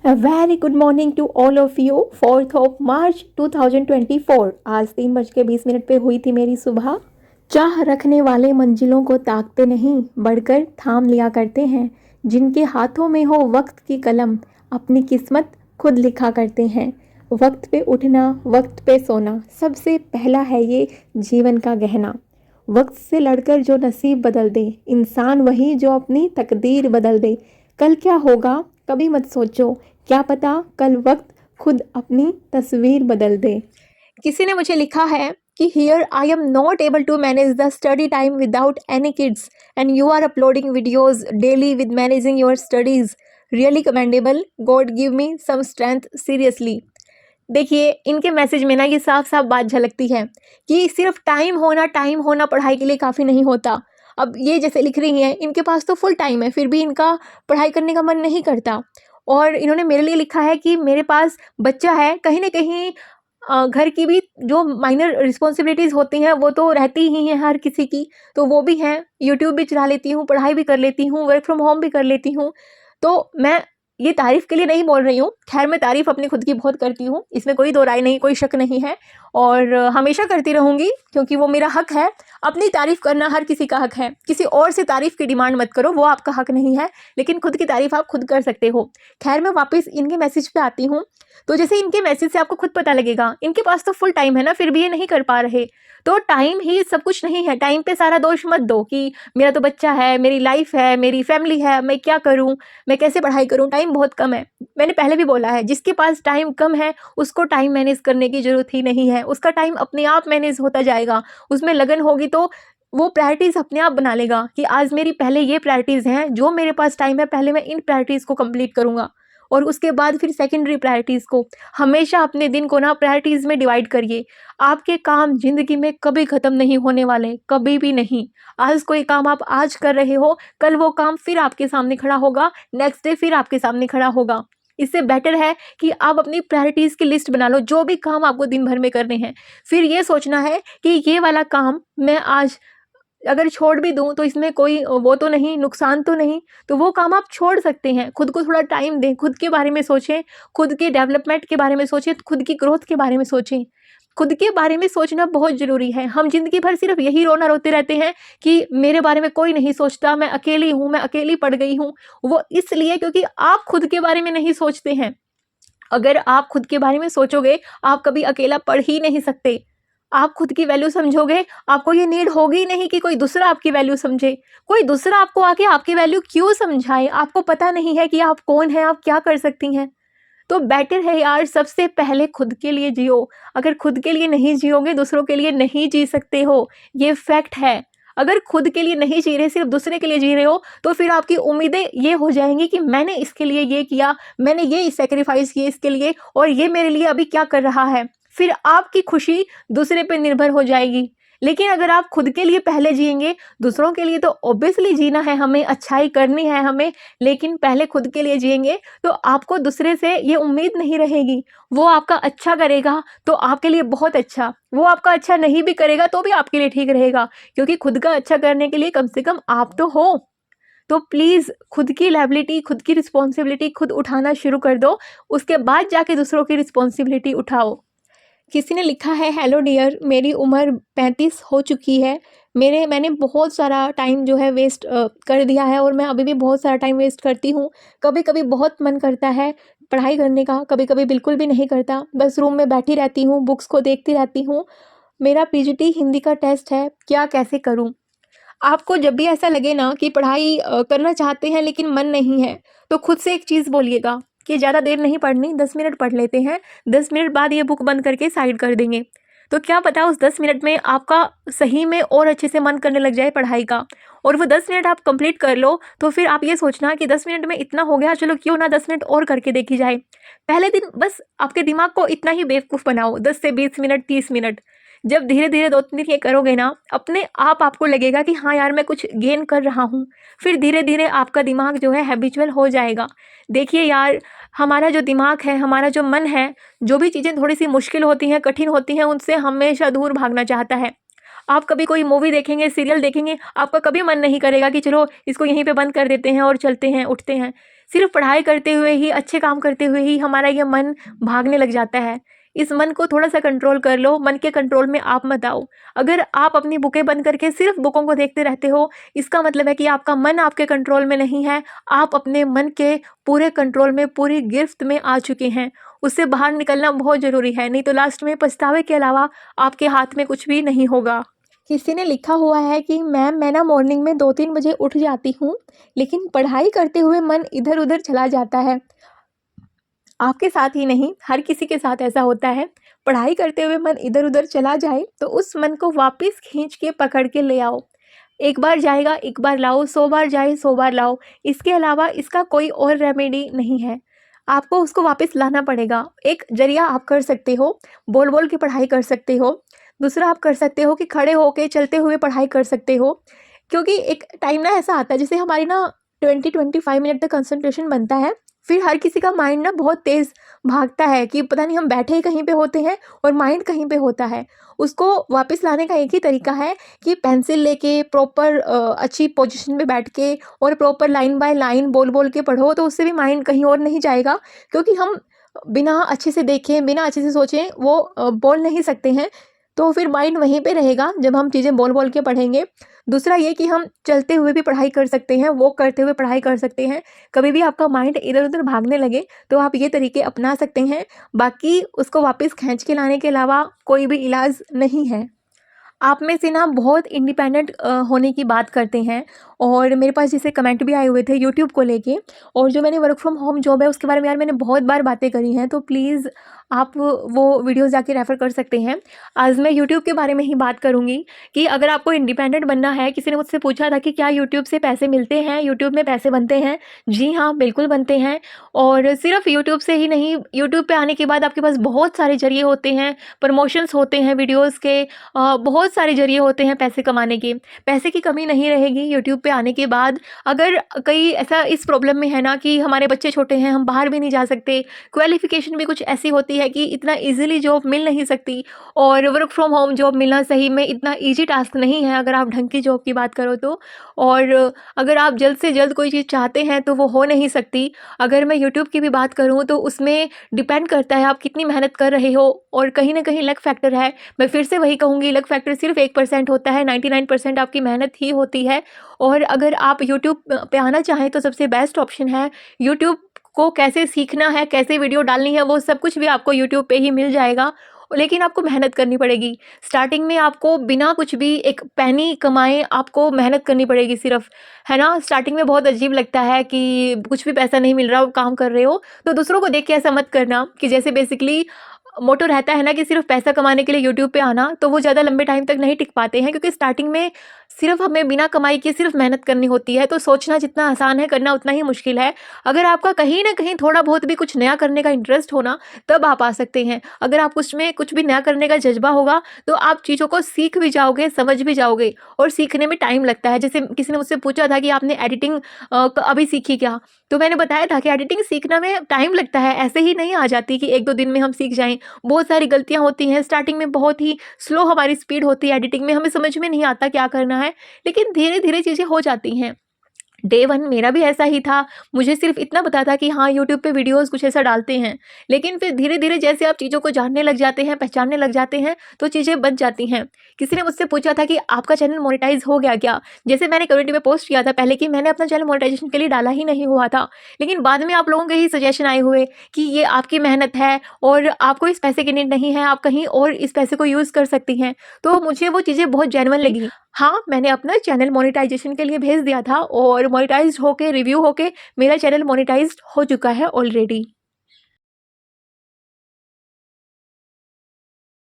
A very good morning to all of you. 4th of March 2024 आज 3:20 पे हुई थी मेरी सुबह। चाह रखने वाले मंजिलों को ताकते नहीं, बढ़कर थाम लिया करते हैं। जिनके हाथों में हो वक्त की कलम, अपनी किस्मत खुद लिखा करते हैं। वक्त पे उठना, वक्त पे सोना, सबसे पहला है ये जीवन का गहना। वक्त से लड़कर जो नसीब बदल दे, इंसान वही जो अपनी तकदीर बदल दे। कल क्या होगा कभी मत सोचो, क्या पता कल वक्त खुद अपनी तस्वीर बदल दे। किसी ने मुझे लिखा है कि here I am not able to manage the study time without any kids and you are uploading videos daily with managing your studies, really commendable, God give me some strength, seriously. देखिए, इनके message में ना ये साफ साफ बात झलकती है कि सिर्फ टाइम होना पढ़ाई के लिए काफ़ी नहीं होता। अब ये जैसे लिख रही हैं, इनके पास तो फुल टाइम है, फिर भी इनका पढ़ाई करने का मन नहीं करता। और इन्होंने मेरे लिए लिखा है कि मेरे पास बच्चा है, कहीं ना कहीं घर की भी जो माइनर रिस्पॉन्सिबिलिटीज़ होती हैं वो तो रहती ही हैं हर किसी की, तो वो भी हैं। यूट्यूब भी चला लेती हूँ, पढ़ाई भी कर लेती हूँ, वर्क फ्रॉम होम भी कर लेती हूँ। तो मैं ये तारीफ़ के लिए नहीं बोल रही हूँ, खैर मैं तारीफ़ अपनी खुद की बहुत करती हूँ, इसमें कोई दो राय नहीं, कोई शक नहीं है, और हमेशा करती रहूँगी क्योंकि वो मेरा हक है। अपनी तारीफ़ करना हर किसी का हक है, किसी और से तारीफ़ की डिमांड मत करो, वो आपका हक नहीं है, लेकिन खुद की तारीफ़ आप खुद कर सकते हो। खैर मैं वापस इनके मैसेज पे आती हूँ। तो जैसे इनके मैसेज से आपको खुद पता लगेगा, इनके पास तो फुल टाइम है ना, फिर भी ये नहीं कर पा रहे। तो टाइम ही सब कुछ नहीं है, टाइम पे सारा दोष मत दो कि मेरा तो बच्चा है, मेरी लाइफ है, मेरी फैमिली है, मैं क्या करूँ, मैं कैसे पढ़ाई करूँ, टाइम बहुत कम है। मैंने पहले भी बोला है, जिसके पास टाइम कम है उसको टाइम मैनेज करने की ज़रूरत ही नहीं है, उसका टाइम अपने आप मैनेज होता जाएगा। उसमें लगन होगी तो वो प्रायोरिटीज़ अपने आप बना लेगा कि आज मेरी पहले ये प्रायोरिटीज़ हैं, जो मेरे पास टाइम है पहले मैं इन प्रायोरिटीज़ को कंप्लीट करूँगा और उसके बाद फिर सेकेंडरी प्रायोरिटीज़ को। हमेशा अपने दिन को ना प्रायोरिटीज़ में डिवाइड करिए। आपके काम ज़िंदगी में कभी ख़त्म नहीं होने वाले, कभी भी नहीं। आज कोई काम आप आज कर रहे हो, कल वो काम फिर आपके सामने खड़ा होगा, नेक्स्ट डे फिर आपके सामने खड़ा होगा। इससे बेटर है कि आप अपनी प्रायोरिटीज़ की लिस्ट बना लो, जो भी काम आपको दिन भर में करने हैं। फिर ये सोचना है कि ये वाला काम मैं आज अगर छोड़ भी दूँ तो इसमें कोई वो तो नहीं, नुकसान तो नहीं, तो वो काम आप छोड़ सकते हैं। खुद को थोड़ा टाइम दें, खुद के बारे में सोचें, खुद के डेवलपमेंट के बारे में सोचें, खुद की ग्रोथ के बारे में सोचें। खुद के बारे में सोचना बहुत ज़रूरी है। हम ज़िंदगी भर सिर्फ यही रोते रहते हैं कि मेरे बारे में कोई नहीं सोचता, मैं अकेली हूँ, मैं अकेली पड़ गई हूँ। वो इसलिए क्योंकि आप खुद के बारे में नहीं सोचते हैं। अगर आप खुद के बारे में सोचोगे, आप कभी अकेला पढ़ ही नहीं सकते। आप खुद की वैल्यू समझोगे, आपको ये नीड होगी नहीं कि कोई दूसरा आपकी वैल्यू समझे। कोई दूसरा आपको आके आपकी वैल्यू क्यों समझाए? आपको पता नहीं है कि आप कौन हैं, आप क्या कर सकती हैं। तो बेटर है यार, सबसे पहले खुद के लिए जियो। अगर खुद के लिए नहीं जियोगे, दूसरों के लिए नहीं जी सकते हो, ये फैक्ट है। अगर खुद के लिए नहीं जी रहे, सिर्फ दूसरे के लिए जी रहे हो, तो फिर आपकी उम्मीदें ये हो जाएंगी कि मैंने इसके लिए ये किया, मैंने ये सैक्रिफाइस किए इसके लिए, और ये मेरे लिए अभी क्या कर रहा है। फिर आपकी खुशी दूसरे पे निर्भर हो जाएगी। लेकिन अगर आप खुद के लिए पहले जिएंगे, दूसरों के लिए तो ऑब्वियसली जीना है हमें, अच्छाई करनी है हमें, लेकिन पहले खुद के लिए जिएंगे तो आपको दूसरे से ये उम्मीद नहीं रहेगी। वो आपका अच्छा करेगा तो आपके लिए बहुत अच्छा, वो आपका अच्छा नहीं भी करेगा तो भी आपके लिए ठीक रहेगा, क्योंकि खुद का अच्छा करने के लिए कम से कम आप तो हो। तो प्लीज़ खुद की लायबिलिटी, खुद की रिस्पॉन्सिबिलिटी खुद उठाना शुरू कर दो, उसके बाद जाके दूसरों की रिस्पॉन्सिबिलिटी उठाओ। किसी ने लिखा है, हेलो डियर, मेरी उम्र 35 हो चुकी है। मैंने बहुत सारा टाइम जो है वेस्ट कर दिया है, और मैं अभी भी बहुत सारा टाइम वेस्ट करती हूँ। कभी कभी बहुत मन करता है पढ़ाई करने का, कभी कभी बिल्कुल भी नहीं करता, बस रूम में बैठी रहती हूँ, बुक्स को देखती रहती हूँ। मेरा पीजीटी हिंदी का टेस्ट है, क्या कैसे करूँ? आपको जब भी ऐसा लगे ना कि पढ़ाई करना चाहते हैं लेकिन मन नहीं है, तो खुद से एक चीज़ बोलिएगा कि ज़्यादा देर नहीं पढ़नी, 10 मिनट पढ़ लेते हैं, 10 मिनट बाद ये बुक बंद करके साइड कर देंगे। तो क्या पता उस 10 मिनट में आपका सही में और अच्छे से मन करने लग जाए पढ़ाई का, और वो 10 मिनट आप कंप्लीट कर लो, तो फिर आप ये सोचना कि 10 मिनट में इतना हो गया, चलो क्यों ना 10 मिनट और करके देखी जाए। पहले दिन बस आपके दिमाग को इतना ही बेवकूफ़ बनाओ, 10 से 20 मिनट, 30 मिनट। जब धीरे धीरे 2-3 दिन ये करोगे ना, अपने आप आपको लगेगा कि हाँ यार, मैं कुछ गेन कर रहा हूँ। फिर धीरे धीरे आपका दिमाग जो है हैबिचुअल हो जाएगा। देखिए यार, हमारा जो दिमाग है, हमारा जो मन है, जो भी चीज़ें थोड़ी सी मुश्किल होती हैं, कठिन होती हैं, उनसे हमेशा दूर भागना चाहता है। आप कभी कोई मूवी देखेंगे, सीरियल देखेंगे, आपका कभी मन नहीं करेगा कि चलो इसको यहीं पे बंद कर देते हैं और चलते हैं, उठते हैं। सिर्फ पढ़ाई करते हुए ही, अच्छे काम करते हुए ही हमारा ये मन भागने लग जाता है। इस मन को थोड़ा सा कंट्रोल कर लो, मन के कंट्रोल में आप मत आओ। अगर आप अपनी बुकें बंद करके सिर्फ बुकों को देखते रहते हो, इसका मतलब है कि आपका मन आपके कंट्रोल में नहीं है। आप अपने मन के पूरे कंट्रोल में, पूरी गिरफ्त में आ चुके हैं। उससे बाहर निकलना बहुत ज़रूरी है, नहीं तो लास्ट में पछतावे के अलावा आपके हाथ में कुछ भी नहीं होगा। किसी ने लिखा हुआ है कि मैम मैं ना मॉर्निंग में 2-3 बजे उठ जाती हूँ, लेकिन पढ़ाई करते हुए मन इधर उधर चला जाता है। आपके साथ ही नहीं, हर किसी के साथ ऐसा होता है। पढ़ाई करते हुए मन इधर उधर चला जाए तो उस मन को वापस खींच के पकड़ के ले आओ। एक बार जाएगा, एक बार लाओ, 100 बार जाए, 100 बार लाओ। इसके अलावा इसका कोई और रेमेडी नहीं है। आपको उसको वापस लाना पड़ेगा। एक ज़रिया आप कर सकते हो, बोल बोल के पढ़ाई कर सकते हो। दूसरा आप कर सकते हो कि खड़े होके चलते हुए पढ़ाई कर सकते हो। क्योंकि एक टाइम ना ऐसा आता है, जैसे हमारी ना 20-25 मिनट तक कंसंट्रेशन बनता है, फिर हर किसी का माइंड ना बहुत तेज़ भागता है कि पता नहीं हम बैठे ही कहीं पे होते हैं और माइंड कहीं पे होता है। उसको वापस लाने का एक ही तरीका है कि पेंसिल लेके प्रॉपर अच्छी पोजीशन पे बैठ के और प्रॉपर लाइन बाय लाइन बोल बोल के पढ़ो, तो उससे भी माइंड कहीं और नहीं जाएगा। क्योंकि हम बिना अच्छे से देखें, बिना अच्छे से सोचें वो बोल नहीं सकते हैं, तो फिर माइंड वहीं पे रहेगा जब हम चीज़ें बोल बोल के पढ़ेंगे। दूसरा ये कि हम चलते हुए भी पढ़ाई कर सकते हैं, वॉक करते हुए पढ़ाई कर सकते हैं। कभी भी आपका माइंड इधर-उधर भागने लगे तो आप ये तरीके अपना सकते हैं। बाकी उसको वापस खींच के लाने के अलावा कोई भी इलाज नहीं है। आप में से ना बहुत इंडिपेंडेंट होने की बात करते हैं, और मेरे पास जैसे कमेंट भी आए हुए थे यूट्यूब को लेके, और जो मैंने वर्क फ्रॉम होम जॉब है उसके बारे में यार मैंने बहुत बार बातें करी हैं, तो प्लीज़ आप वो वीडियोस जाके रेफ़र कर सकते हैं। आज मैं यूट्यूब के बारे में ही बात करूँगी कि अगर आपको इंडिपेंडेंट बनना है, किसी ने मुझसे पूछा था कि क्या यूट्यूब से पैसे मिलते हैं, यूट्यूब में पैसे बनते हैं? जी हाँ, बिल्कुल बनते हैं। और सिर्फ यूट्यूब से ही नहीं, यूट्यूब पे आने के बाद आपके पास बहुत सारे ज़रिए होते हैं, प्रमोशंस होते हैं वीडियोज़ के, बहुत सारे ज़रिए होते हैं पैसे कमाने के। पैसे की कमी नहीं रहेगी यूट्यूब पे आने के बाद। अगर कहीं ऐसा इस प्रॉब्लम में है ना कि हमारे बच्चे छोटे हैं, हम बाहर भी नहीं जा सकते, क्वालिफ़िकेशन भी कुछ ऐसी होती है कि इतना ईज़िली जॉब मिल नहीं सकती, और वर्क फ्रॉम होम जॉब मिलना सही में इतना ईज़ी टास्क नहीं है अगर आप ढंग की जॉब की बात करो तो। और अगर आप जल्द से जल्द कोई चीज़ चाहते हैं तो वो हो नहीं सकती। अगर मैं यूट्यूब की भी बात करूँ तो उसमें डिपेंड करता है आप कितनी मेहनत कर रहे हो, और कहीं न कहीं लक फैक्टर है। मैं फिर से वही कहूँगी, लक फैक्टर सिर्फ 1% होता है, 99% आपकी मेहनत ही होती है। और अगर आप यूट्यूब पे आना चाहें तो सबसे बेस्ट ऑप्शन है यूट्यूब को कैसे सीखना है, कैसे वीडियो डालनी है, वो सब कुछ भी आपको यूट्यूब पे ही मिल जाएगा। लेकिन आपको मेहनत करनी पड़ेगी। स्टार्टिंग में आपको बिना कुछ भी एक पैनी कमाए आपको मेहनत करनी पड़ेगी सिर्फ़, है ना? स्टार्टिंग में बहुत अजीब लगता है कि कुछ भी पैसा नहीं मिल रहा, और काम कर रहे हो, तो दूसरों को देख के ऐसा मत करना कि जैसे बेसिकली मोटो रहता है ना कि सिर्फ पैसा कमाने के लिए यूट्यूब पे आना, तो वो ज़्यादा लंबे टाइम तक नहीं टिक पाते हैं, क्योंकि स्टार्टिंग में सिर्फ हमें बिना कमाई के सिर्फ मेहनत करनी होती है। तो सोचना जितना आसान है, करना उतना ही मुश्किल है। अगर आपका कहीं न कहीं थोड़ा बहुत भी कुछ नया करने का इंटरेस्ट हो ना, तब आप आ सकते हैं। अगर आप उसमें कुछ भी नया करने का जज़्बा होगा, तो आप चीज़ों को सीख भी जाओगे, समझ भी जाओगे, और सीखने में टाइम लगता है। जैसे किसी ने मुझसे पूछा था कि आपने एडिटिंग अभी सीखी क्या? तो मैंने बताया था कि एडिटिंग सीखना में टाइम लगता है, ऐसे ही नहीं आ जाती कि 1-2 दिन में हम सीख जाएँ। बहुत सारी गलतियाँ होती हैं, स्टार्टिंग में बहुत ही स्लो हमारी स्पीड होती है एडिटिंग में, हमें समझ में नहीं आता क्या करना है, लेकिन धीरे-धीरे चीज़ें हो जाती हैं। डे 1 मेरा भी ऐसा ही था, मुझे सिर्फ़ इतना पता था कि हाँ, यूट्यूब पे वीडियोज़ कुछ ऐसा डालते हैं। लेकिन फिर धीरे-धीरे जैसे आप चीज़ों को जानने लग जाते हैं, पहचानने लग जाते हैं, तो चीज़ें बन जाती हैं। किसी ने मुझसे पूछा था कि आपका चैनल मोनेटाइज़ हो गया क्या? जैसे मैंने कम्युनिटी में पोस्ट किया था पहले कि मैंने अपना चैनल मोनेटाइज़ेशन के लिए डाला ही नहीं हुआ था। लेकिन बाद में आप लोगों के ही सजेशन आए हुए कि ये आपकी मेहनत है और आपको इस पैसे की नीड नहीं है, आप कहीं और इस पैसे को यूज़ कर सकती हैं। तो मुझे वो चीज़ें बहुत जेन्युइन लगी। हाँ, मैंने अपना चैनल मोनेटाइज़ेशन के लिए भेज दिया था, और मोनेटाइज़्ड होके, रिव्यू होके मेरा चैनल मोनेटाइज़्ड हो चुका है ऑलरेडी।